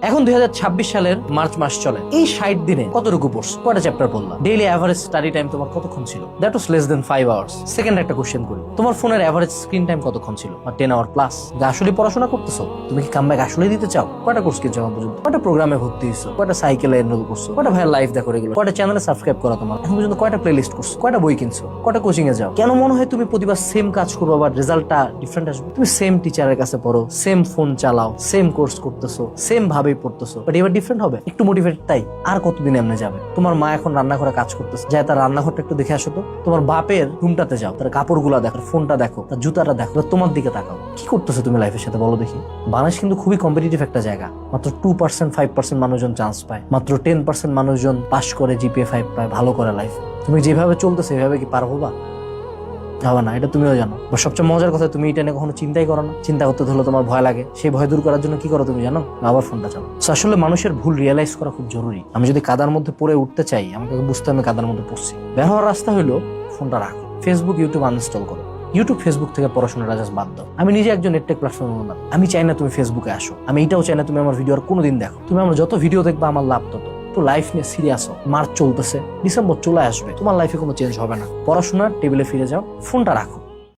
এখন 2026 সালের মার্চ মাস চলে। এই 60 দিনে কতটুকু পড়ছো, কয়টা চ্যাপ্টার পড়লা, ডেইলি এভারেজ স্টাডি টাইম তোমার কতক্ষণ ছিল? That was less then 5 hours. Second একটা কোশ্চেন করি, তোমার ফোনের এভারেজ স্ক্রিন টাইম কতক্ষণ ছিল? 10 আওয়ার প্লাস। আসলে পড়াশোনা করতেছো? তুমি কি কামব্যাক আসলে দিতে চাও? কয়টা কোর্স কিনছো এখন পর্যন্ত? কয়টা প্রোগ্রামে ভর্তি হইছো? কয়টা সাইকেলে এনরোল করছো? কয়টা ভাইয়ের লাইভ দেখো রেগুলার? কয়টা চ্যানেলে সাবস্ক্রাইব করা তোমার? এখন পর্যন্ত কয়টা প্লেলিস্ট করছো? কয়টা বই কিনছো? কয়টা কোচিং এ যাও? কেন মনে হয় তুমি প্রতিবার সেম কাজ করবো আবার রেজাল্টটা ডিফারেন্ট আসবে? তুমি সেম টিচারের কাছে পড়ো, সেম ফোন চালাও, সেম কোর্স করতেছো, সেম ভাবেই পড়তেছো, বাট এবার ডিফারেন্ট হবে? একটু মোটিভেটেড তাই। আর কতদিন এমনি যাবে? তোমার মা এখন রান্নাঘরে কাজ করতেছে, যায় তার রান্নাঘরটা একটু দেখে আসো তো। তোমার বাপের রুমটাতে যাও, তার কাপড়গুলা দেখো, ফোনটা দেখো, তার জুতাটা দেখো, তোমার দিকে তাকাও। কি করতেছো তুমি লাইফের সাথে বলো দেখি? বাংলাদেশ কিন্তু খুবই কম্পিটিটিভ একটা জায়গা। মাত্র 2% 5% মানুষজন চান্স পায়, মাত্র 10% মানুষজন পাস করে, জিপিএ 5 পায়, ভালো করে লাইফ। তুমি যেভাবে চলতেছো এভাবে কি পারবো? ভাবা না, এটা তুমিও জানো। বা সবচেয়ে মজার কথা, তুমি এটা নিয়ে কখনো চিন্তাই করো না। চিন্তা করতে ধরলে তোমার ভয় লাগে, সেই ভয় দূর করার জন্য কি করো তুমি জানো? আবার ফোনটা চালো। আসলে মানুষের ভুল রিয়েলাইজ করা খুব জরুরি। আমি যদি কাদার মধ্যে পড়ে উঠতে চাই, আমাকে বুঝতে আমি কাদার মধ্যে পড়ছি। বের হওয়ার রাস্তা হলো ফোনটা রাখো, ফেসবুক ইউটিউব আনইনস্টল করো। ইউটিউব ফেসবুক থেকে পড়াশোনাটা জাস্ট বাদ দাও। আমি নিজে একজন নেটটেক প্ল্যাটফর্ম ওনার। আমি চাই না তুমি ফেসবুকে আসো, আমি এটাও চাই না তুমি আমার ভিডিও আর কোনোদিন দেখো। তুমি আমার যত ভিডিও দেখবা আমার লাভ তত। একটু লাইফ নিয়ে সিরিয়াস হও। মার্চ চলতেছে, ডিসেম্বর চলে আসবে, তোমার লাইফে কোনো চেঞ্জ হবে না। পড়াশোনার টেবিলে ফিরে যাও, ফোনটা রাখো।